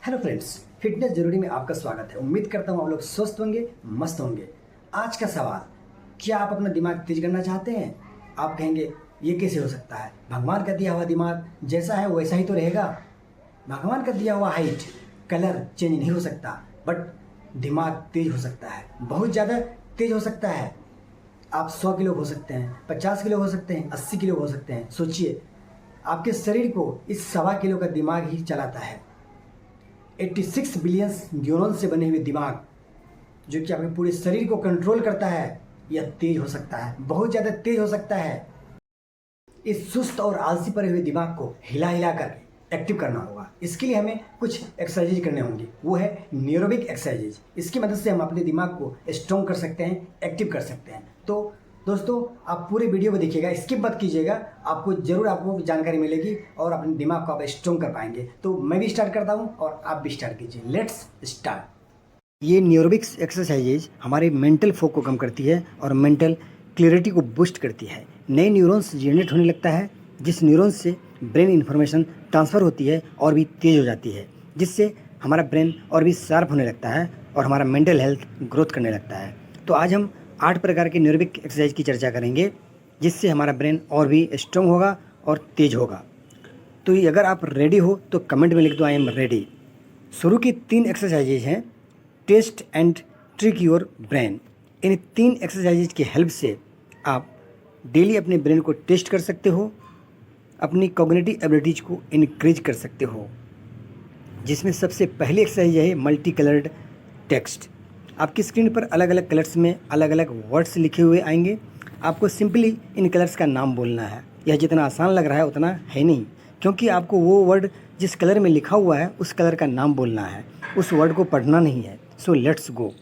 Hello friends, fitness जरूरी में आपका स्वागत है। उम्मीद करता हूँ आप लोग स्वस्थ होंगे, मस्त होंगे। आज का सवाल, क्या आप अपना दिमाग तेज करना चाहते हैं? आप कहेंगे ये कैसे हो सकता है? भगवान का दिया हुआ दिमाग जैसा है वैसा ही तो रहेगा। भगवान का दिया हुआ हाइट कलर चेंज नहीं हो सकता, बट दिमाग तेज हो सकता है, बहुत ज़्यादा तेज हो सकता है। आप 100 किलो हो सकते हैं, 50 किलो हो सकते हैं, 80 किलो हो सकते हैं। सोचिए, आपके शरीर को इस 1.25 किलो का दिमाग ही चलाता है। 86 बिलियन न्यूरॉन से बने हुए दिमाग, जो कि आपके पूरे शरीर को कंट्रोल करता है, यह तेज हो सकता है, बहुत ज़्यादा तेज हो सकता है। इस सुस्त और आलसी पड़े हुए दिमाग को हिला हिला कर एक्टिव करना होगा। इसके लिए हमें कुछ एक्सरसाइज करने होंगे, वो है न्यूरोबिक एक्सरसाइज। इसकी मदद से हम अपने दिमाग को स्ट्रॉन्ग कर सकते हैं, एक्टिव कर सकते हैं। तो दोस्तों, आप पूरे वीडियो को देखिएगा, स्किप मत कीजिएगा। आपको जानकारी मिलेगी और अपने दिमाग को आप स्ट्रॉन्ग कर पाएंगे। तो मैं भी स्टार्ट करता हूँ और आप भी स्टार्ट कीजिए। Let's start. ये न्यूरोबिक्स एक्सरसाइजेज हमारे मेंटल फोक को कम करती है और मेंटल क्लियरिटी को बूस्ट करती है। नए न्यूरॉन्स जनरेट होने लगता है, जिस न्यूरॉन्स से ब्रेन इंफॉर्मेशन ट्रांसफ़र होती है और भी तेज़ हो जाती है, जिससे हमारा ब्रेन और भी शार्प होने लगता है और हमारा मेंटल हेल्थ ग्रोथ करने लगता है। तो आज हम 8 प्रकार के न्यूरोबिक एक्सरसाइज की चर्चा करेंगे, जिससे हमारा ब्रेन और भी स्ट्रॉन्ग होगा और तेज होगा। तो ये अगर आप रेडी हो तो कमेंट में लिख दो, आई एम रेडी। शुरू की 3 एक्सरसाइजेज हैं, test and trick your brain. इन 3 एक्सरसाइजेज की हेल्प से आप डेली अपने ब्रेन को टेस्ट कर सकते हो, अपनी कॉग्निटिव एबिलिटीज को इनक्रीज कर सकते हो। जिसमें सबसे पहली एक्सरसाइज है मल्टी कलर्ड टेक्स्ट। आपकी स्क्रीन पर अलग अलग कलर्स में अलग अलग वर्ड्स लिखे हुए आएंगे। आपको सिंपली इन कलर्स का नाम बोलना है। यह जितना आसान लग रहा है उतना है नहीं, क्योंकि आपको वो वर्ड जिस कलर में लिखा हुआ है उस कलर का नाम बोलना है, उस वर्ड को पढ़ना नहीं है। So let's go.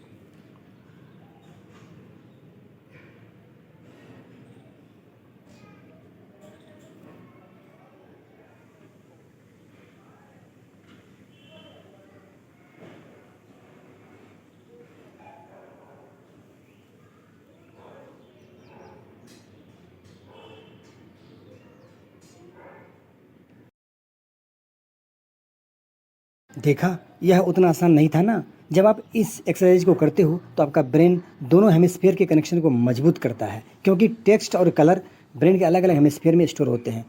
देखा, यह उतना आसान नहीं था ना। जब आप इस एक्सरसाइज को करते हो तो आपका ब्रेन दोनों हेमिस्फीयर के कनेक्शन को मजबूत करता है, क्योंकि टेक्स्ट और कलर ब्रेन के अलग अलग हेमिस्फीयर में स्टोर होते हैं।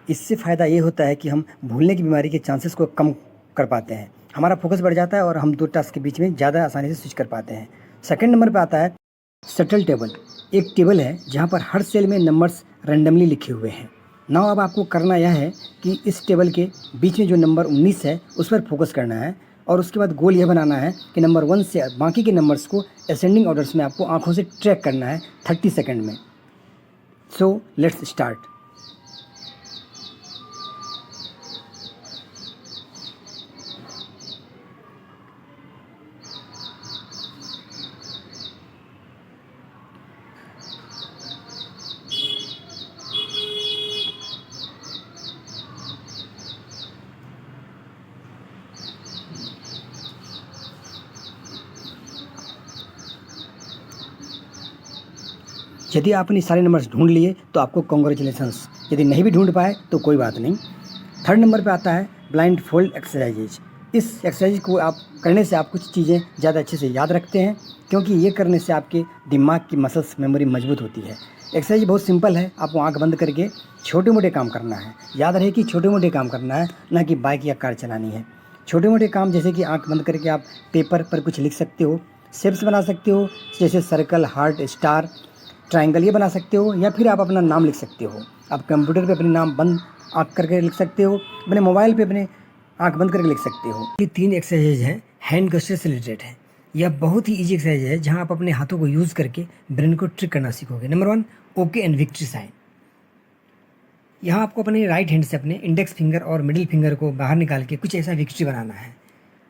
इससे फ़ायदा ये होता है कि हम भूलने की बीमारी के चांसेस को कम कर पाते हैं। हमारा फोकस बढ़ जाता है और हम 2 टास्क के बीच में ज़्यादा आसानी से स्विच कर पाते हैं। सेकंड नंबर पे आता है सटल टेबल। एक टेबल है जहाँ पर हर सेल में नंबर्स रैंडमली लिखे हुए हैं। नाउ अब आपको करना यह है कि इस टेबल के बीच में जो नंबर 19 है उस पर फोकस करना है, और उसके बाद गोल यह बनाना है कि नंबर 1 से बाकी के नंबर्स को असेंडिंग ऑर्डर्स में आपको आंखों से ट्रैक करना है 30 सेकंड में। So let's start. यदि आपने सारे नंबर्स ढूंढ लिए तो आपको कॉन्ग्रेचुलेसन्स। यदि नहीं भी ढूंढ पाए तो कोई बात नहीं। थर्ड नंबर पे आता है ब्लाइंड फोल्ड एक्सरसाइजेज। इस एक्सरसाइज को आप करने से आप कुछ चीज़ें ज़्यादा अच्छे से याद रखते हैं, क्योंकि ये करने से आपके दिमाग की मसल्स मेमोरी मजबूत होती है। एक्सरसाइज बहुत सिंपल है, आपको आंख बंद करके छोटे मोटे काम करना है। याद रहे कि छोटे मोटे काम करना है, ना कि बाइक या कार चलानी है। छोटे मोटे काम जैसे कि आंख बंद करके आप पेपर पर कुछ लिख सकते हो, शेप्स बना सकते हो, जैसे सर्कल, हार्ट, स्टार, ट्रायंगल, ये बना सकते हो, या फिर आप अपना नाम लिख सकते हो। आप कंप्यूटर पे अपने नाम बंद आँख करके लिख सकते हो, अपने मोबाइल पे अपने आँख बंद करके लिख सकते हो। ये 3 एक्सरसाइज हैं, हैंड गस्टर से रिलेटेड है। यह बहुत ही ईजी एक्सरसाइज है जहाँ आप अपने हाथों को यूज़ करके ब्रेन को ट्रिक करना सीखोगे। Number 1, okay and victory sign. यहाँ आपको अपने राइट हैंड से अपने इंडेक्स फिंगर और मिडिल फिंगर को बाहर निकाल के कुछ ऐसा विक्ट्री बनाना है,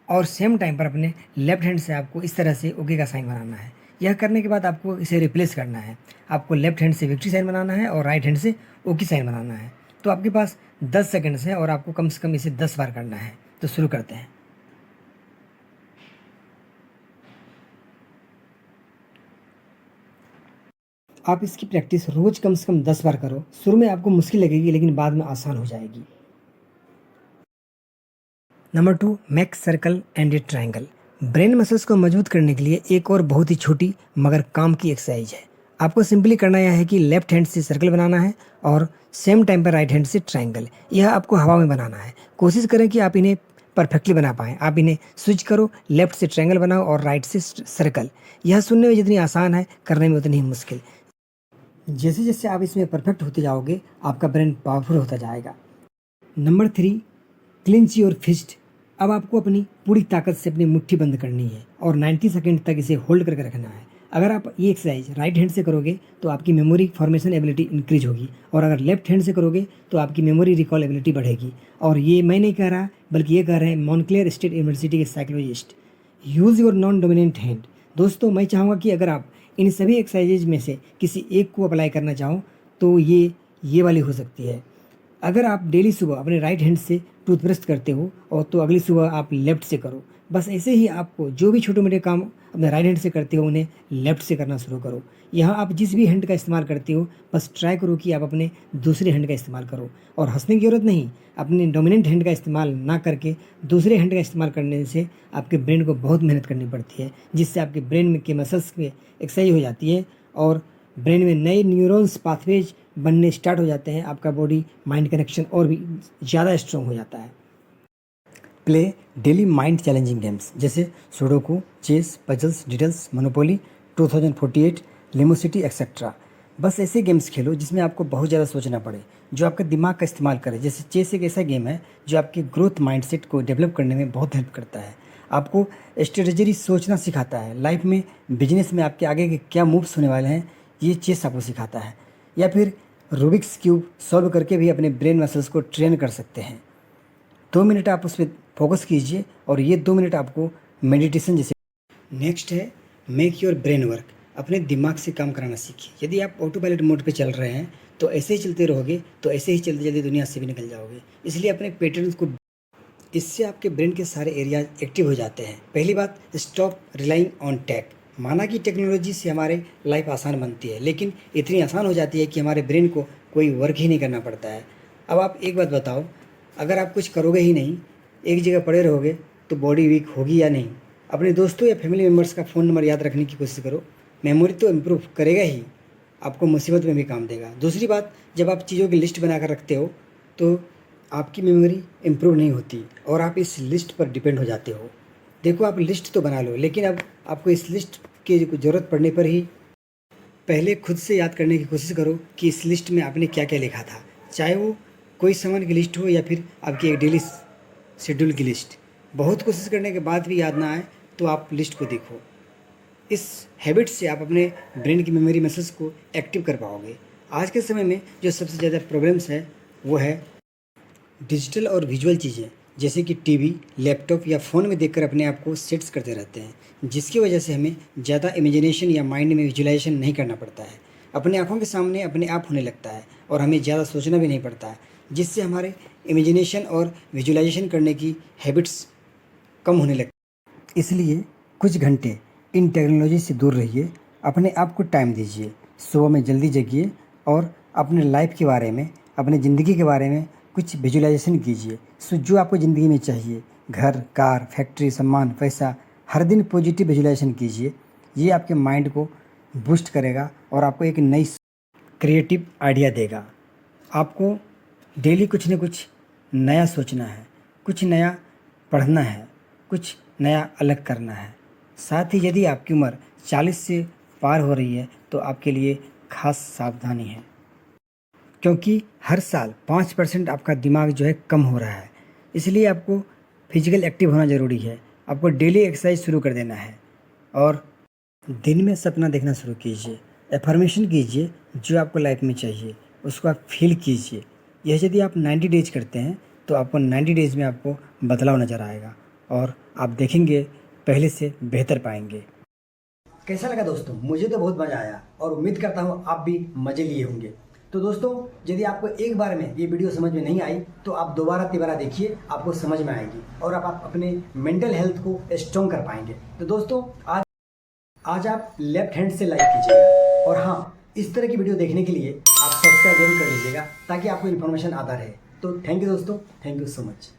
और सेम टाइम पर अपने लेफ्ट हैंड से आपको इस तरह से ओके का साइन बनाना है। यह करने के बाद आपको इसे रिप्लेस करना है। आपको लेफ्ट हैंड से विक्ट्री साइन बनाना है और राइट हैंड से ओके साइन बनाना है। तो आपके पास 10 सेकंड्स हैं और आपको कम से कम इसे 10 बार करना है। तो शुरू करते हैं। आप इसकी प्रैक्टिस रोज़ कम से कम 10 बार करो। शुरू में आपको मुश्किल लगेगी, लेकिन बाद में आसान हो जाएगी। Number 2, make circle and A triangle. Brain muscles को मजबूत करने के लिए एक और बहुत ही छोटी मगर काम की एक्सरसाइज है। आपको सिंपली करना यह है कि लेफ्ट हैंड से सर्कल बनाना है और सेम टाइम पर राइट हैंड से ट्रायंगल। यह आपको हवा में बनाना है। कोशिश करें कि आप इन्हें परफेक्टली बना पाएँ। आप इन्हें स्विच करो, लेफ्ट से ट्रायंगल बनाओ और राइट से सर्कल। यह सुनने में जितनी आसान है, करने में उतनी ही मुश्किल। जैसे जैसे आप इसमें परफेक्ट होते जाओगे, आपका ब्रेन पावरफुल होता जाएगा। Number 3, clench your fist. अब आपको अपनी पूरी ताकत से अपनी मुट्ठी बंद करनी है और 90 सेकंड तक इसे होल्ड करके रखना है। अगर आप ये एक्सरसाइज राइट हैंड से करोगे तो आपकी मेमोरी फॉर्मेशन एबिलिटी इंक्रीज होगी, और अगर लेफ्ट हैंड से करोगे तो आपकी मेमोरी रिकॉल एबिलिटी बढ़ेगी। और ये मैं नहीं कह रहा, बल्कि ये कह रहे हैं मॉन्क्लेयर स्टेट यूनिवर्सिटी के psychologist. Use your non dominant hand. दोस्तों, मैं चाहूँगा कि अगर आप इन सभी एक्सरसाइजेज में से किसी एक को अप्लाई करना चाहो तो ये वाली हो सकती है। अगर आप डेली सुबह अपने राइट हैंड से टूथब्रश करते हो और तो अगली सुबह आप लेफ्ट से करो। बस ऐसे ही आपको जो भी छोटे मोटे काम अपने राइट हैंड से करते हो उन्हें लेफ्ट से करना शुरू करो। यहाँ आप जिस भी हैंड का इस्तेमाल करते हो, बस ट्राई करो कि आप अपने दूसरे हैंड का इस्तेमाल करो। और हंसने की जरूरत नहीं, अपने डोमिनेंट हैंड का इस्तेमाल ना करके दूसरे हैंड का इस्तेमाल करने से आपके ब्रेन को बहुत मेहनत करनी पड़ती है, जिससे आपके ब्रेन में के मसल्स में एक्सरसाइज हो जाती है और ब्रेन में नए न्यूरॉन्स पाथवेज बनने स्टार्ट हो जाते हैं। आपका बॉडी माइंड कनेक्शन और भी ज़्यादा स्ट्रॉन्ग हो जाता है। Play daily mind challenging games जैसे sudoku, chess, puzzles, riddles, monopoly, 2048, Lumosity etcetera. बस ऐसे गेम्स खेलो जिसमें आपको बहुत ज़्यादा सोचना पड़े, जो आपका दिमाग का इस्तेमाल करे। जैसे चेस एक ऐसा गेम है जो आपके ग्रोथ माइंडसेट को डेवलप करने में बहुत हेल्प करता है। आपको स्ट्रेटजी सोचना सिखाता है। लाइफ में, बिजनेस में आपके आगे के क्या मूव्स होने वाले हैं, ये चेस आपको सिखाता है। या फिर रूबिक्स क्यूब सॉल्व करके भी अपने ब्रेन मसल्स को ट्रेन कर सकते हैं। 2 मिनट आप उस पर फोकस कीजिए और ये 2 मिनट आपको मेडिटेशन जैसे। नेक्स्ट है मेक योर ब्रेन वर्क। अपने दिमाग से काम कराना सीखिए। यदि आप ऑटो पायलट मोड पे चल रहे हैं तो ऐसे ही चलते रहोगे तो ऐसे ही चलते चलते दुनिया से भी निकल जाओगे। इसलिए अपने पैटर्न्स को, इससे आपके ब्रेन के सारे एरियाज एक्टिव हो जाते हैं। पहली बात, स्टॉप रिलाइंग ऑन टेक। माना कि टेक्नोलॉजी से हमारे लाइफ आसान बनती है, लेकिन इतनी आसान हो जाती है कि हमारे ब्रेन को कोई वर्क ही नहीं करना पड़ता है। अब आप एक बात बताओ, अगर आप कुछ करोगे ही नहीं, एक जगह पड़े रहोगे, तो बॉडी वीक होगी या नहीं? अपने दोस्तों या फैमिली मेम्बर्स का फ़ोन नंबर याद रखने की कोशिश करो। मेमोरी तो इम्प्रूव करेगा ही, आपको मुसीबत में भी काम देगा। दूसरी बात, जब आप चीज़ों की लिस्ट बनाकर रखते हो तो आपकी मेमोरी इम्प्रूव नहीं होती और आप इस लिस्ट पर डिपेंड हो जाते हो। देखो, आप लिस्ट तो बना लो, लेकिन अब आपको इस लिस्ट की ज़रूरत पड़ने पर ही पहले खुद से याद करने की कोशिश करो कि इस लिस्ट में आपने क्या क्या लिखा था। चाहे वो कोई सामान की लिस्ट हो या फिर आपकी एक डेली शेड्यूल की लिस्ट। बहुत कोशिश करने के बाद भी याद ना आए तो आप लिस्ट को देखो। इस हैबिट से आप अपने ब्रेन की मेमोरी मसल्स को एक्टिव कर पाओगे। आज के समय में जो सबसे ज़्यादा प्रॉब्लम्स है वो है डिजिटल और विजुअल चीज़ें, जैसे कि टीवी, लैपटॉप या फ़ोन में देखकर अपने आप को सेट्स करते रहते हैं, जिसकी वजह से हमें ज़्यादा इमेजिनेशन या माइंड में विजुअलाइजेशन नहीं करना पड़ता है। अपने आँखों के सामने अपने आप होने लगता है और हमें ज़्यादा सोचना भी नहीं पड़ता है, जिससे हमारे इमेजिनेशन और विजुअलाइजेशन करने की हैबिट्स कम होने लगती है। इसलिए कुछ घंटे इन टेक्नोलॉजी से दूर रहिए, अपने आप को टाइम दीजिए, सुबह में जल्दी जगिए और अपने लाइफ के बारे में, अपने ज़िंदगी के बारे में कुछ विजुअलाइजेशन कीजिए। सो जो आपको ज़िंदगी में चाहिए, घर, कार, फैक्ट्री, सम्मान, पैसा, हर दिन पॉजिटिव विजुअलाइजेशन कीजिए। ये आपके माइंड को बूस्ट करेगा और आपको एक नई क्रिएटिव आइडिया देगा। आपको डेली कुछ न कुछ नया सोचना है, कुछ नया पढ़ना है, कुछ नया अलग करना है। साथ ही यदि आपकी उम्र 40 से पार हो रही है तो आपके लिए खास सावधानी है, क्योंकि हर साल 5% आपका दिमाग जो है कम हो रहा है। इसलिए आपको फिजिकल एक्टिव होना ज़रूरी है। आपको डेली एक्सरसाइज शुरू कर देना है और दिन में सपना देखना शुरू कीजिए। एफर्मेशन कीजिए, जो आपको लाइफ में चाहिए उसको आप फील कीजिए। यह यदि आप 90 डेज करते हैं तो आपको 90 डेज में आपको बदलाव नज़र आएगा और आप देखेंगे पहले से बेहतर पाएंगे। कैसा लगा दोस्तों? मुझे तो बहुत मज़ा आया और उम्मीद करता हूँ आप भी मज़े लिए होंगे। तो दोस्तों, यदि आपको एक बार में ये वीडियो समझ में नहीं आई तो आप दोबारा तिबारा देखिए, आपको समझ में आएगी और आप अपने मेंटल हेल्थ को स्ट्रॉन्ग कर पाएंगे। तो दोस्तों, आज आप लेफ्ट हैंड से लाइक कीजिएगा और हाँ, इस तरह की वीडियो देखने के लिए आप सब्सक्राइब जरूर कर लीजिएगा ताकि आपको इन्फॉर्मेशन आता रहे। तो थैंक यू दोस्तों, थैंक यू सो मच।